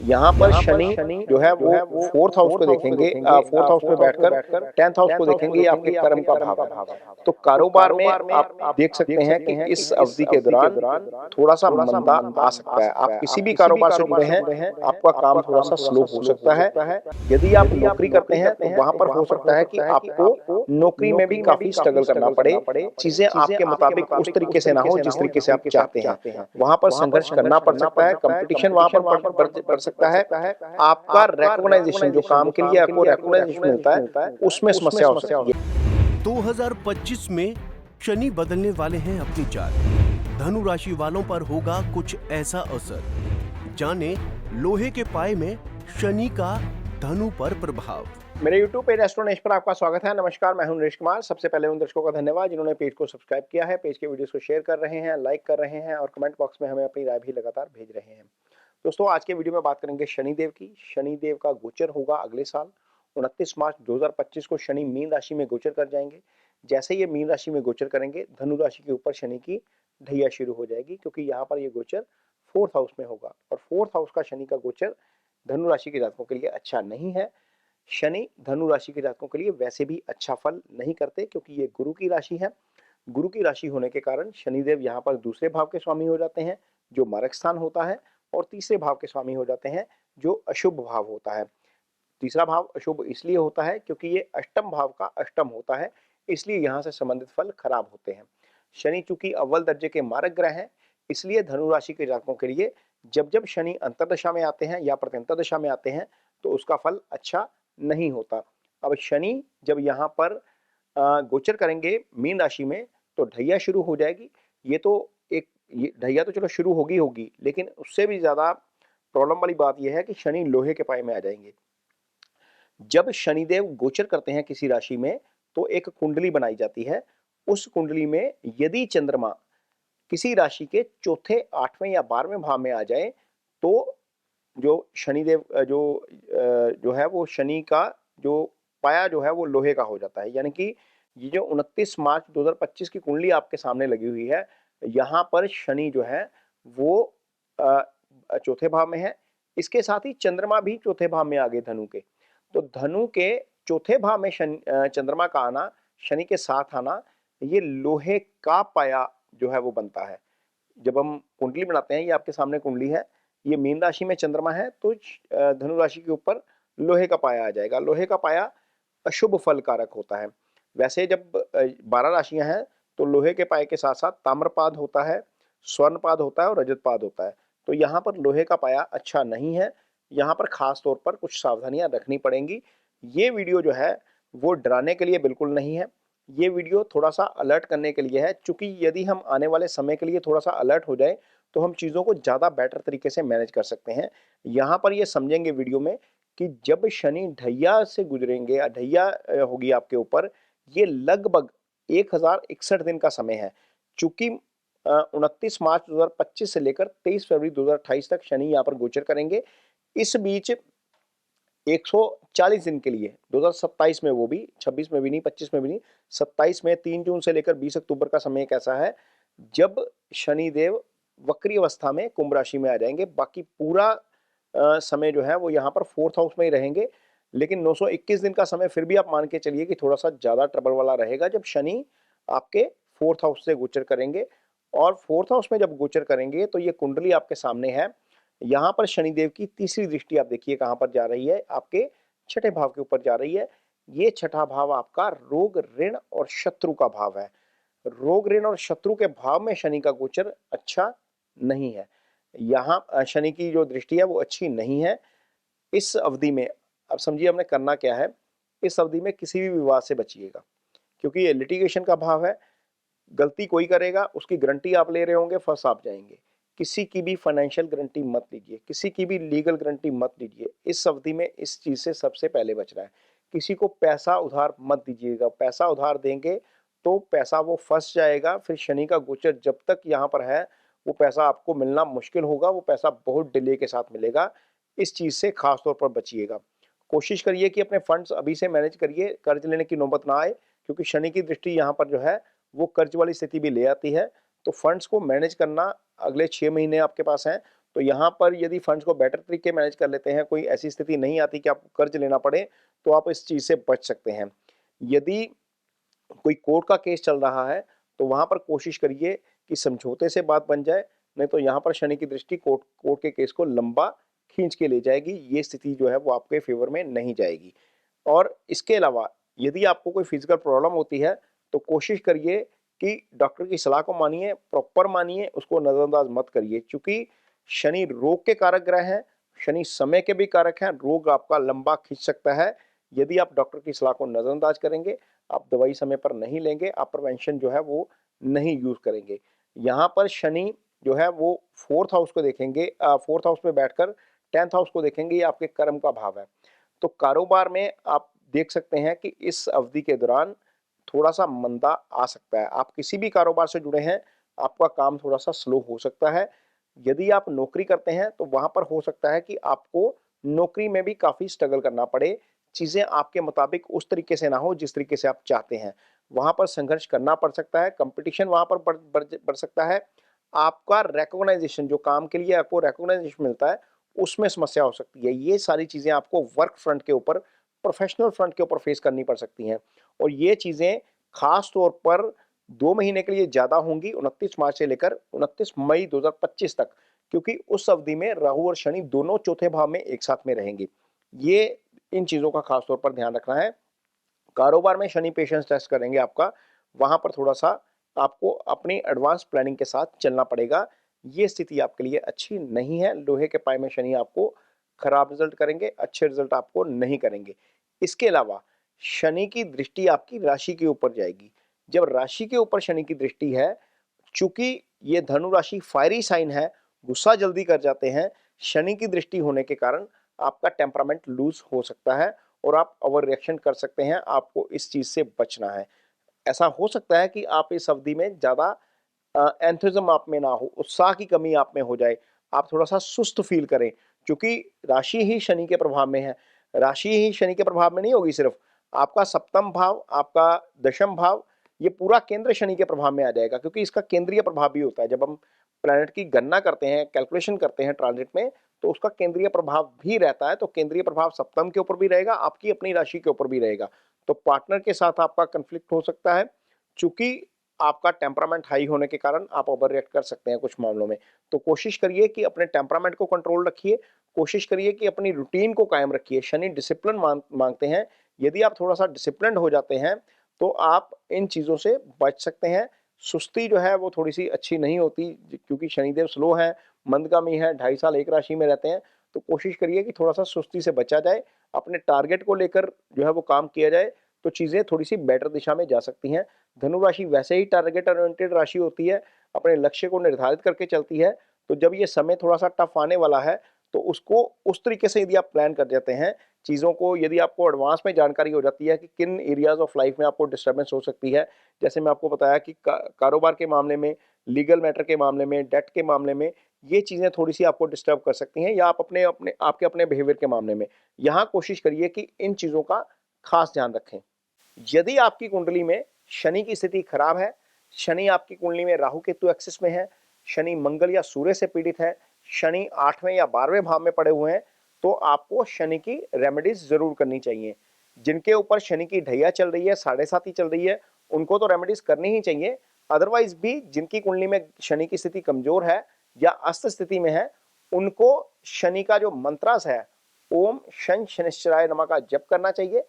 यहाँ पर शनि जो है वो फोर्थ हाउस को देखेंगे, फोर्थ हाउस में बैठकर टेंथ हाउस को देखेंगे, ये आपके कर्म का भाव है। तो कारोबार में आप देख सकते हैं कि इस अवधि के दौरान थोड़ा सा मंदा आ सकता है। आप किसी भी कारोबार से जुड़े हैं, आपका काम थोड़ा सा स्लो हो सकता है। यदि आप नौकरी करते हैं तो वहां पर हो सकता है कि आपको नौकरी में भी काफी स्ट्रगल करना पड़े, चीजें आपके मुताबिक उस तरीके से ना हो जिस तरीके से आप चाहते हैं। वहां पर संघर्ष करना पड़ सकता है, कंपटीशन वहां पर बढ़ सकता है। आपका रिकॉग्नाइजेशन, जो काम के लिए आपको रिकॉग्नाइजेशन मिलता है, उसमें समस्या हो सकती है। 2025 में शनि बदलने वाले हैं अपनी चाल। धनु राशि वालों पर होगा कुछ ऐसा असर। जाने लोहे के पाए में शनि का धनु पर प्रभाव। मेरे YouTube पेज एस्ट्रोनेश पर आपका स्वागत है। नमस्कार, मैं हूं नरेश कुमार। सबसे पहले उन दर्शकों का धन्यवाद जिन्होंने पेज को सब्सक्राइब किया है, पेज के वीडियोस को शेयर कर रहे हैं, लाइक कर रहे हैं और कमेंट बॉक्स में हमें अपनी राय भी लगातार भेज रहे हैं। दोस्तों, आज के वीडियो में बात करेंगे शनिदेव की। शनिदेव का गोचर होगा अगले साल 29 मार्च 2025 को शनि मीन राशि में गोचर कर जाएंगे। जैसे ये मीन राशि में गोचर करेंगे, धनु राशि के ऊपर शनि की ढैया शुरू हो जाएगी, क्योंकि यहाँ पर ये गोचर फोर्थ हाउस में होगा और फोर्थ हाउस का शनि का गोचर धनु राशि के जातकों के लिए अच्छा नहीं है। शनि धनु राशि के जातकों के लिए वैसे भी अच्छा फल नहीं करते, क्योंकि ये गुरु की राशि है। गुरु की राशि होने के कारण शनिदेव यहाँ पर दूसरे भाव के स्वामी हो जाते हैं, जो मारक स्थान होता है, और तीसरे भाव के स्वामी हो जाते हैं, जो अशुभ भाव होता है। तीसरा भाव अशुभ इसलिए होता है क्योंकि ये अष्टम भाव का अष्टम होता है, इसलिए यहाँ से संबंधित फल खराब होते हैं। शनि चूंकि अव्वल दर्जे के मारक ग्रह हैं, इसलिए धनु राशि के जातकों के लिए जब जब शनि अंतर्दशा में आते हैं या प्रत्यंतर दशा में आते हैं तो उसका फल अच्छा नहीं होता। अब शनि जब यहाँ पर गोचर करेंगे मीन राशि में तो ढैया शुरू हो जाएगी। ये तो एक ढैया तो चलो शुरू होगी, लेकिन उससे भी ज्यादा प्रॉब्लम वाली बात यह है कि शनि लोहे के पाए में आ जाएंगे। जब शनिदेव गोचर करते हैं किसी राशि में तो एक कुंडली बनाई जाती है। उस कुंडली में यदि चंद्रमा किसी राशि के चौथे, आठवें या 12वें भाव में आ जाए तो जो शनिदेव जो है वो शनि का जो पाया जो है वो लोहे का हो जाता है। यानी कि ये जो 29 मार्च 2025 की कुंडली आपके सामने लगी हुई है, यहाँ पर शनि जो है वो चौथे भाव में है। इसके साथ ही चंद्रमा भी चौथे भाव में आ गए धनु के। तो धनु के चौथे भाव में चंद्रमा का आना, शनि के साथ आना, ये लोहे का पाया जो है वो बनता है। जब हम कुंडली बनाते हैं, ये आपके सामने कुंडली है, ये मीन राशि में चंद्रमा है तो धनु राशि के ऊपर लोहे का पाया आ जाएगा। लोहे का पाया अशुभ फल कारक होता है। वैसे जब 12 राशियां हैं तो लोहे के पाए के साथ साथ ताम्रपाद होता है, स्वर्णपाद होता है और रजतपाद होता है। तो यहाँ पर लोहे का पाया अच्छा नहीं है। यहाँ पर खास तौर पर कुछ सावधानियां रखनी पड़ेंगी। ये वीडियो जो है वो डराने के लिए बिल्कुल नहीं है। ये वीडियो थोड़ा सा अलर्ट करने के लिए है, क्योंकि यदि हम आने वाले समय के लिए थोड़ा सा अलर्ट हो जाए तो हम चीज़ों को ज़्यादा बेटर तरीके से मैनेज कर सकते हैं। यहाँ पर ये समझेंगे वीडियो में कि जब शनि ढैया से गुजरेंगे या ढैया होगी आपके ऊपर, ये लगभग 1061 दिन का समय है। चूंकि 29 मार्च 2025 से लेकर 23 फरवरी 2028 तक शनि यहाँ पर गोचर करेंगे। इस बीच 140 दिन के लिए 2027 में, वो भी 26 में भी नहीं, 25 में भी नहीं, 27 में 3 जून से लेकर 20 अक्टूबर का समय एक ऐसा है जब शनिदेव वक्री अवस्था में कुंभ राशि में आ जाएंगे। बाकी पूरा समय जो है वो यहाँ पर फोर्थ हाउस में ही रहेंगे। लेकिन 921 दिन का समय फिर भी आप मान के चलिए कि थोड़ा सा ज्यादा ट्रबल वाला रहेगा जब शनि आपके फोर्थ हाउस से गोचर करेंगे। और फोर्थ हाउस में जब गोचर करेंगे तो ये कुंडली आपके सामने है। यहाँ पर शनिदेव की तीसरी दृष्टि आप देखिए कहां पर जा रही है, आपके छठे भाव के ऊपर जा रही है। ये छठा भाव आपका रोग, ऋण और शत्रु का भाव है। रोग, ऋण और शत्रु के भाव में शनि का गोचर अच्छा नहीं है। यहाँ शनि की जो दृष्टि है वो अच्छी नहीं है। इस अवधि में अब समझिए हमने करना क्या है। इस अवधि में किसी भी विवाद से बचिएगा, क्योंकि ये लिटिगेशन का भाव है। गलती कोई करेगा उसकी गारंटी आप ले रहे होंगे, फंस आप जाएंगे। किसी की भी फाइनेंशियल गारंटी मत लीजिए, किसी की भी लीगल गारंटी मत लीजिए। इस अवधि में इस चीज से सबसे पहले बचना है। किसी को पैसा उधार मत दीजिएगा। पैसा उधार देंगे तो पैसा वो फंस जाएगा। फिर शनि का गोचर जब तक यहाँ पर है वो पैसा आपको मिलना मुश्किल होगा, वो पैसा बहुत डिले के साथ मिलेगा। इस चीज से खास तौर पर बचिएगा। कोशिश करिए कि अपने फंड्स अभी से मैनेज करिए, कर्ज लेने की नौबत ना आए, क्योंकि शनि की दृष्टि यहाँ पर जो है वो कर्ज वाली स्थिति भी ले आती है। तो फंड्स को मैनेज करना, अगले 6 महीने आपके पास हैं तो यहाँ पर यदि फंड्स को बेटर तरीके मैनेज कर लेते हैं, कोई ऐसी स्थिति नहीं आती कि आपको कर्ज लेना पड़े, तो आप इस चीज़ से बच सकते हैं। यदि कोई कोर्ट का केस चल रहा है, तो वहाँ पर कोशिश करिए कि समझौते से बात बन जाए, नहीं तो यहाँ पर शनि की दृष्टि कोर्ट कोर्ट के केस को लंबा खींच के ले जाएगी। ये स्थिति जो है वो आपके फेवर में नहीं जाएगी। और इसके अलावा यदि आपको कोई फिजिकल प्रॉब्लम होती है, तो कोशिश करिए कि डॉक्टर की सलाह को मानिए, प्रॉपर मानिए, उसको नज़रअंदाज मत करिए। चूँकि शनि रोग के कारक ग्रह हैं, शनि समय के भी कारक हैं, रोग आपका लंबा खींच सकता है। यदि आप डॉक्टर की सलाह को नज़रअंदाज करेंगे, आप दवाई समय पर नहीं लेंगे, आप प्रिवेंशन जो है वो नहीं यूज़ करेंगे। यहाँ पर शनि जो है वो 4th हाउस को देखेंगे, 4th हाउस में बैठकर 10th हाउस को देखेंगे, ये आपके कर्म का भाव है। तो कारोबार में आप देख सकते हैं कि इस अवधि के दौरान थोड़ा-सा मंदा आ सकता है। आप किसी भी कारोबार से जुड़े हैं, आपका काम थोड़ा-सा स्लो हो सकता है। यदि आप नौकरी करते हैं, तो वहाँ पर हो सकता है कि आपको नौकरी में भी काफ़ी स्ट्रगल करना पड़े। चीज़ें आपके मुताबिक उस तरीके से ना हो जिस तरीके से आप चाहते हैं। वहाँ पर संघर्ष करना पड़ सकता है, कॉम्पिटिशन वहाँ पर बढ़ सकता है। आपका रिकॉग्नाइज़ेशन, जो काम के लिए आपको रिकॉग्नाइज़ेशन मिलता है, उसमें समस्या हो सकती है। ये सारी चीज़ें आपको वर्क फ्रंट के ऊपर, प्रोफेशनल फ्रंट के ऊपर फेस करनी पड़ सकती हैं। और ये चीज़ें ख़ास तौर पर 2 महीने के लिए ज़्यादा होंगी, 29 मार्च से लेकर 29 मई 2025 तक, क्योंकि उस अवधि में राहु और शनि दोनों चौथे भाव में एक साथ में रहेंगे। ये इन चीज़ों का ख़ास तौर पर ध्यान रखना है। कारोबार में शनि पेशेंस टेस्ट करेंगे आपका, वहाँ पर थोड़ा-सा आपको अपनी एडवांस प्लानिंग के साथ चलना पड़ेगा। ये स्थिति आपके लिए अच्छी नहीं है। लोहे के पाए में शनि आपको खराब रिज़ल्ट करेंगे, अच्छे रिज़ल्ट आपको नहीं करेंगे। इसके अलावा शनि की दृष्टि आपकी राशि के ऊपर जाएगी। जब राशि के ऊपर शनि की दृष्टि है, चूँकि ये धनु राशि फायरी साइन है, गुस्सा जल्दी कर जाते हैं, शनि की दृष्टि होने के कारण आपका टेम्परामेंट लूज़ हो सकता है और आप ओवर रिएक्शन कर सकते हैं। आपको इस चीज़ से बचना है। ऐसा हो सकता है कि आप इस अवधि में ज़्यादा एंथुसिज्म आप में ना हो, उत्साह की कमी आप में हो जाए, आप थोड़ा-सा सुस्त फ़ील करें, क्योंकि राशि ही शनि के प्रभाव में है। राशि ही शनि के प्रभाव में नहीं होगी सिर्फ़, आपका सप्तम भाव, आपका दशम भाव, ये पूरा केंद्र शनि के प्रभाव में आ जाएगा, क्योंकि इसका केंद्रीय प्रभाव भी होता है। जब हम प्लैनेट की गणना करते हैं, कैलकुलेशन करते हैं ट्रांजिट में, तो उसका केंद्रीय प्रभाव भी रहता है। तो केंद्रीय प्रभाव सप्तम के ऊपर भी रहेगा, आपकी अपनी राशि के ऊपर भी रहेगा। तो पार्टनर के साथ आपका कॉन्फ्लिक्ट हो सकता है, चूँकि आपका टेम्परामेंट हाई होने के कारण आप ओवर रिएक्ट कर सकते हैं कुछ मामलों में। तो कोशिश करिए कि अपने टेम्परामेंट को कंट्रोल रखिए, कोशिश करिए कि अपनी रूटीन को कायम रखिए। शनि डिसिप्लिन माँगते हैं, यदि आप थोड़ा-सा डिसिप्लिन्ड हो जाते हैं, तो आप इन चीज़ों से बच सकते हैं। सुस्ती जो है वो थोड़ी-सी अच्छी नहीं होती, क्योंकि शनिदेव स्लो हैं, मंदगामी हैं, 2.5 साल एक राशि में रहते हैं, तो कोशिश करिए कि थोड़ा-सा सुस्ती से बचा जाए, अपने टारगेट को लेकर जो है वो काम किया जाए, तो चीज़ें थोड़ी-सी बेटर दिशा में जा सकती हैं। धनु राशि वैसे ही टारगेट ओरिएंटेड राशि होती है, अपने लक्ष्य को निर्धारित करके चलती है, तो जब ये समय थोड़ा-सा टफ आने वाला है, तो उसको उस तरीके से यदि आप प्लान कर जाते हैं, चीज़ों को यदि आपको एडवांस में जानकारी हो जाती है कि किन एरियाज़ ऑफ लाइफ में आपको डिस्टर्बेंस हो सकती है, जैसे मैं आपको बताया कि कारोबार के मामले में, लीगल मैटर के मामले में, डेट के मामले में, ये चीज़ें थोड़ी-सी आपको डिस्टर्ब कर सकती हैं, या आप आपके अपने बिहेवियर के मामले में। यहाँ कोशिश करिए कि इन चीज़ों का खास ध्यान रखें। यदि आपकी कुंडली में शनि की स्थिति खराब है, शनि आपकी कुंडली में राहु केतु एक्सिस में है, शनि मंगल या सूर्य से पीड़ित है, शनि 8वें या 12वें भाव में पड़े हुए हैं, तो आपको शनि की रेमेडीज जरूर करनी चाहिए। जिनके ऊपर शनि की ढैया चल रही है, 7.5 चल रही है, उनको तो रेमेडीज करनी ही चाहिए। अदरवाइज भी जिनकी कुंडली में शनि की स्थिति कमजोर है या अस्त स्थिति में है, उनको शनि का जो मंत्रास है, ओम शन शनिश्चराय नमः का जप करना चाहिए।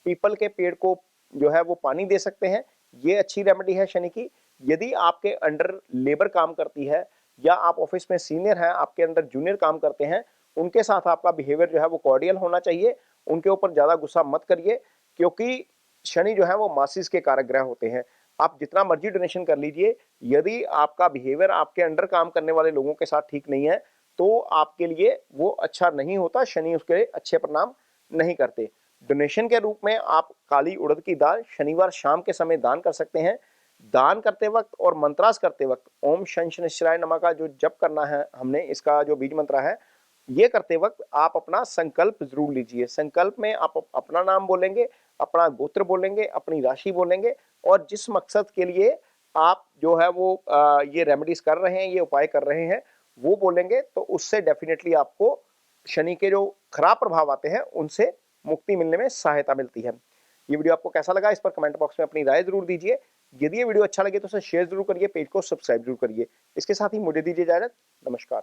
पीपल के पेड़ को जो है वो पानी दे सकते हैं, ये अच्छी रेमेडी है शनि की। यदि आपके अंडर लेबर काम करती है या आप ऑफिस में सीनियर हैं, आपके अंदर जूनियर काम करते हैं, उनके साथ आपका बिहेवियर जो है वो कॉर्डियल होना चाहिए। उनके ऊपर ज़्यादा गुस्सा मत करिए, क्योंकि शनि जो है वो मासिस के कारक ग्रह होते हैं। आप जितना मर्जी डोनेशन कर लीजिए, यदि आपका बिहेवियर आपके अंडर काम करने वाले लोगों के साथ ठीक नहीं है, तो आपके लिए वो अच्छा नहीं होता, शनि उसके अच्छे परिणाम नहीं करते। डोनेशन के रूप में आप काली उड़द की दाल शनिवार शाम के समय दान कर सकते हैं। दान करते वक्त और मंत्रास करते वक्त ओम शन शनिश्चराय नमः का जो जप करना है हमने, इसका जो बीज मंत्र है, ये करते वक्त आप अपना संकल्प जरूर लीजिए। संकल्प में आप अपना नाम बोलेंगे, अपना गोत्र बोलेंगे, अपनी राशि बोलेंगे, और जिस मकसद के लिए आप जो है वो ये रेमेडीज कर रहे हैं, ये उपाय कर रहे हैं, वो बोलेंगे तो उससे डेफिनेटली आपको शनि के जो खराब प्रभाव आते हैं उनसे मुक्ति मिलने में सहायता मिलती है। ये वीडियो आपको कैसा लगा, इस पर कमेंट बॉक्स में अपनी राय जरूर दीजिए। यदि ये वीडियो अच्छा लगे तो उसे शेयर जरूर करिए, पेज को सब्सक्राइब जरूर करिए। इसके साथ ही मुझे दीजिए इजाजत। नमस्कार।